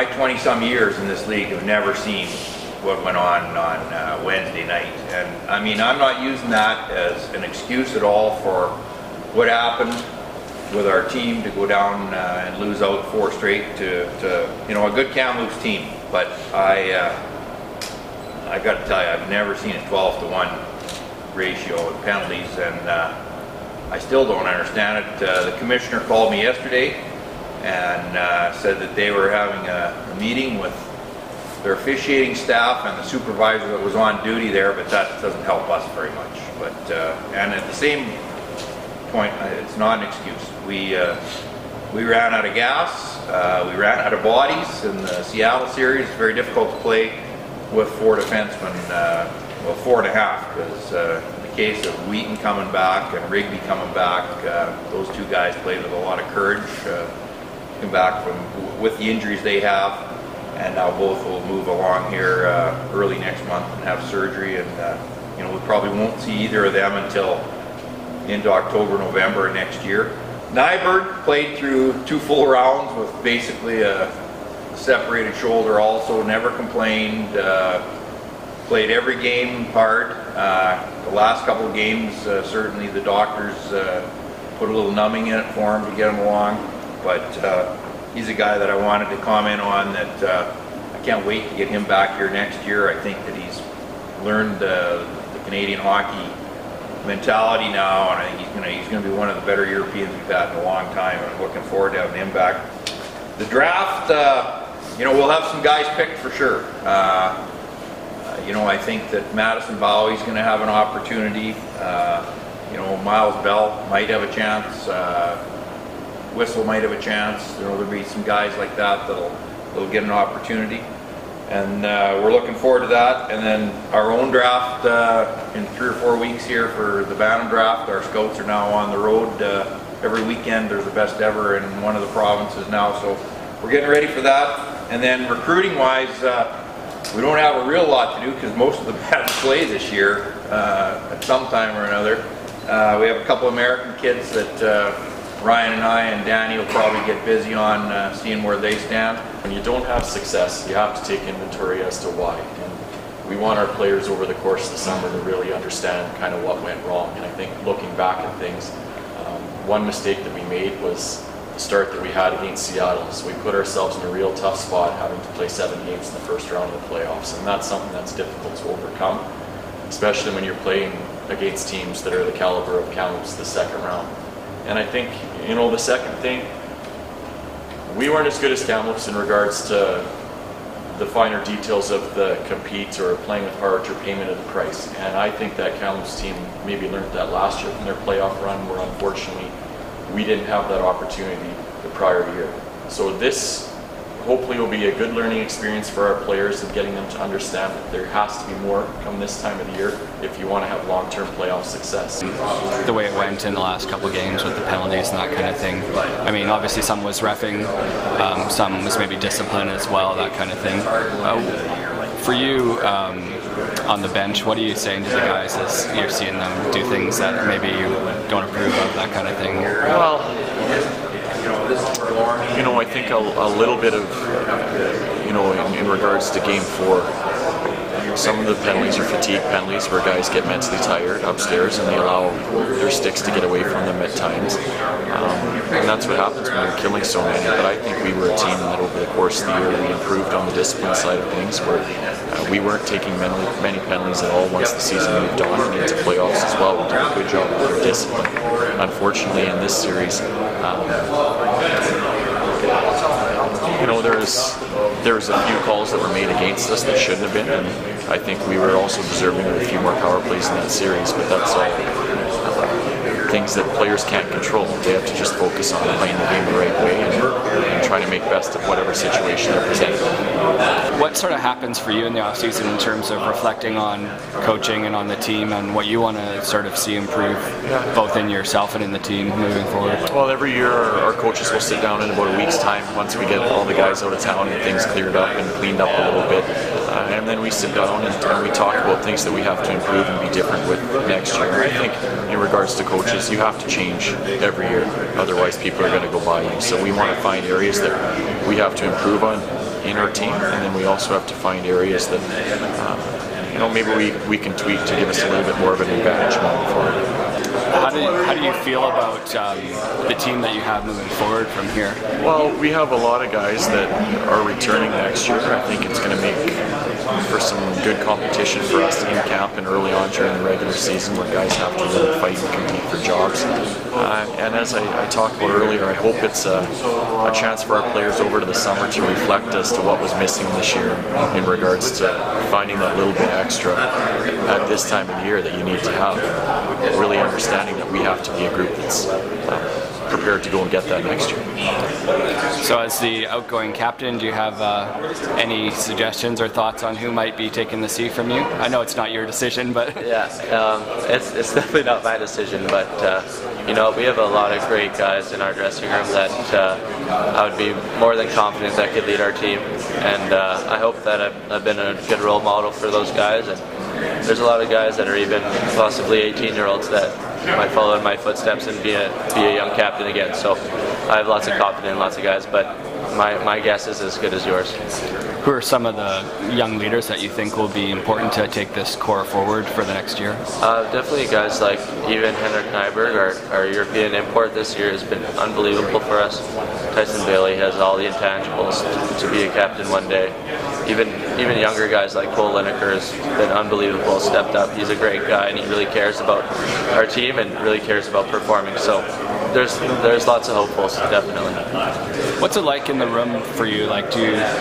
my 20-some years in this league have never seen what went on Wednesday night. And I mean, I'm not using that as an excuse at all for what happened with our team to go down and lose out 4 straight to you know, a good Kamloops team. But I got to tell you, I've never seen a 12-to-1 ratio of penalties, and I still don't understand it. The commissioner called me yesterday and said that they were having a meeting with their officiating staff and the supervisor that was on duty there, but that doesn't help us very much. But and at the same point, it's not an excuse. We ran out of gas, we ran out of bodies in the Seattle series. It's very difficult to play with 4 defensemen, well, 4.5, because in the case of Wheaton coming back and Rigby coming back, those 2 guys played with a lot of courage, come back with the injuries they have, and now both will move along here early next month and have surgery, and you know, we probably won't see either of them until into October, November next year. Nyberg played through 2 full rounds with basically a separated shoulder also, never complained, played every game hard. The last couple of games, certainly the doctors put a little numbing in it for him to get him along, but he's a guy that I wanted to comment on, that I can't wait to get him back here next year. I think that he's learned the Canadian hockey mentality now, and I think he's going to be one of the better Europeans we've had in a long time, and I'm looking forward to having him back. The draft, you know, we'll have some guys picked for sure. You know, I think that Madison Bowie's going to have an opportunity. You know, Miles Bell might have a chance. Whistle might have a chance. You know, there'll be some guys like that that'll get an opportunity, and we're looking forward to that. And then our own draft in 3 or 4 weeks here for the Bantam draft. Our scouts are now on the road every weekend. There's the best ever in one of the provinces now, so we're getting ready for that. And then recruiting wise, we don't have a real lot to do because most of the bats play this year at some time or another. We have a couple American kids that Ryan and I and Danny will probably get busy on seeing where they stand. When you don't have success, you have to take inventory as to why. And we want our players over the course of the summer to really understand kind of what went wrong. And I think looking back at things, one mistake that we made was the start that we had against Seattle. So we put ourselves in a real tough spot, having to play 7 games in the first round of the playoffs. And that's something that's difficult to overcome, especially when you're playing against teams that are the caliber of Kamloops the second round. And I think, you know, the second thing, we weren't as good as Kamloops in regards to the finer details of the compete or playing with heart or payment of the price. And I think that Kamloops team maybe learned that last year from their playoff run, where unfortunately we didn't have that opportunity the prior year. So this hopefully will be a good learning experience for our players and getting them to understand that there has to be more come this time of the year if you want to have long-term playoff success. The way it went in the last couple of games with the penalties and that kind of thing. I mean, obviously some was reffing, some was maybe discipline as well, that kind of thing. For you, on the bench, what are you saying to the guys as you're seeing them do things that maybe you don't approve of, that kind of thing? Well, you know, I think a little bit of, you know, in regards to Game 4, some of the penalties are fatigue penalties where guys get mentally tired upstairs and they allow their sticks to get away from them at times. And that's what happens when you're killing so many. But I think we were a team that over the course of the year we improved on the discipline side of things, where we weren't taking many penalties at all once the season moved on and into playoffs as well. We did a good job with our discipline. Unfortunately, in this series, you know, there was a few calls that were made against us that shouldn't have been, and I think we were also deserving of a few more power plays in that series, but that's all things that players can't control. They have to just focus on playing the game the right way and trying to make best of whatever situation they're presented. What sort of happens for you in the off-season in terms of reflecting on coaching and on the team and what you want to sort of see improve both in yourself and in the team moving forward? Well, every year our coaches will sit down in about a week's time once we get all the guys out of town and things cleared up and cleaned up a little bit. And then we sit down and we talk about things that we have to improve and be different with next year. And I think in regards to coaches, you have to change every year, otherwise people are going to go by you. So we want to find areas that we have to improve on. in our team, and then we also have to find areas that maybe we can tweak to give us a little bit more of an advantage moving forward. How do you feel about the team that you have moving forward from here? Well, we have a lot of guys that are returning next year. I think it's going to make for some good competition for us in camp and early on during the regular season, where guys have to really fight and compete for jobs. And as I talked about earlier, I hope it's a chance for our players over to the summer to reflect as to what was missing this year in regards to finding that little bit extra at this time of year that you need to have. Really understanding that we have to be a group that's prepared to go and get that next year. So as the outgoing captain, do you have any suggestions or thoughts on who might be taking the C from you? I know it's not your decision, but... Yeah, it's definitely not my decision, but we have a lot of great guys in our dressing room that I would be more than confident that could lead our team, and I hope that I've been a good role model for those guys. And there's a lot of guys that are even possibly 18-year-olds that might follow in my footsteps and be a young captain again. So I have lots of confidence in lots of guys, but my guess is as good as yours. Who are some of the young leaders that you think will be important to take this core forward for the next year? Definitely guys like even Henrik Nyberg, our European import this year, has been unbelievable for us. Baillie has all the intangibles to be a captain one day. Even younger guys like Cole Lineker has been unbelievable, stepped up. He's a great guy and he really cares about our team and really cares about performing. So there's lots of hopefuls, definitely. What's it like in the room for you? Like,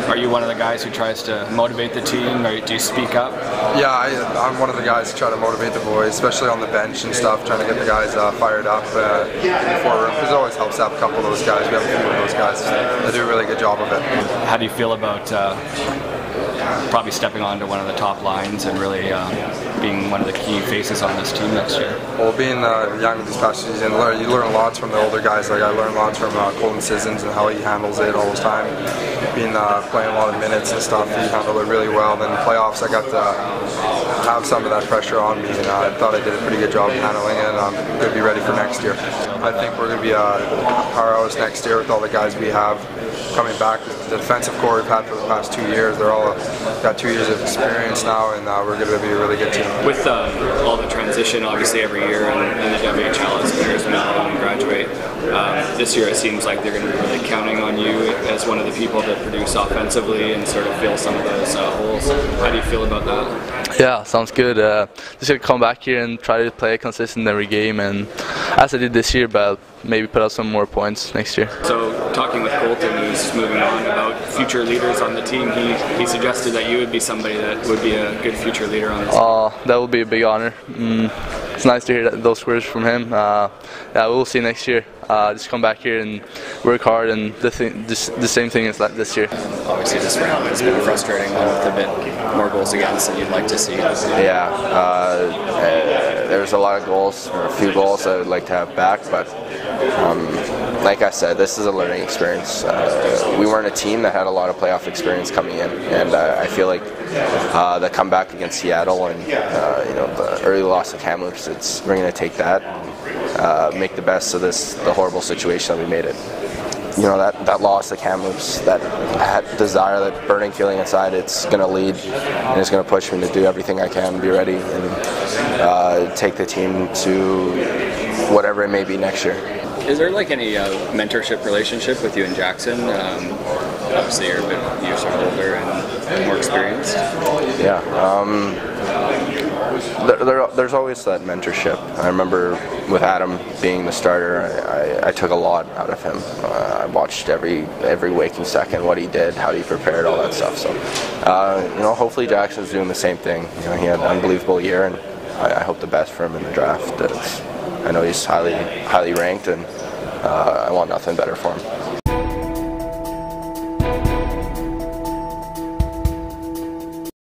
are you one of the guys who tries to motivate the team, or do you speak up? Yeah, I'm one of the guys who try to motivate the boys, especially on the bench and stuff, trying to get the guys fired up in the forward room, because it always helps to have a couple of those guys. We have a few of those guys that do a really good job of it. How do you feel about probably stepping onto one of the top lines and really being one of the key faces on this team next year? Well, being young this past season, you learn lots from the older guys. Like I learned lots from Colton Sissons and how he handles it all the time. Being playing a lot of minutes and stuff, he handled it really well. Then in the playoffs, I got to have some of that pressure on me, and I thought I did a pretty good job handling it. I'm going to be ready for next year. I think we're going to be a powerhouse next year with all the guys we have coming back. The defensive core we've had for the past 2 years, they're all got 2 years of experience now, and we're going to be a really good team. With all the transition, obviously every year in the WHL as players move on and graduate, this year it seems like they're going to be really counting on you as one of the people to produce offensively and sort of fill some of those holes. How do you feel about that? Yeah, sounds good. Just going to come back here and try to play consistent every game, and as I did this year, but maybe put out some more points next year. So talking with Colton, who's moving on, about future leaders on the team, he suggested that you would be somebody that would be a good future leader on the team. That would be a big honor. It's nice to hear those words from him. Yeah, we'll see next year. Just come back here and work hard, and the same thing as this year. Obviously this round has been a frustrating one with a bit more goals against than you'd like to see. Yeah, there's a lot of goals, or a few goals I would like to have back, but like I said, this is a learning experience. We weren't a team that had a lot of playoff experience coming in, and I feel like the comeback against Seattle and the early loss of Kamloops, we're going to take that, make the best of the horrible situation that we made it. That loss to Kamloops, that desire, that burning feeling inside, it's going to lead and it's going to push me to do everything I can to be ready and take the team to whatever it may be next year. Is there like any mentorship relationship with you and Jackson? Obviously you're sort of older and more experienced. Yeah. There's always that mentorship. I remember with Adam being the starter, I took a lot out of him. I watched every waking second, what he did, how he prepared, all that stuff. So, hopefully Jackson's doing the same thing. He had an unbelievable year, and I hope the best for him in the draft. I know he's highly ranked, and I want nothing better for him.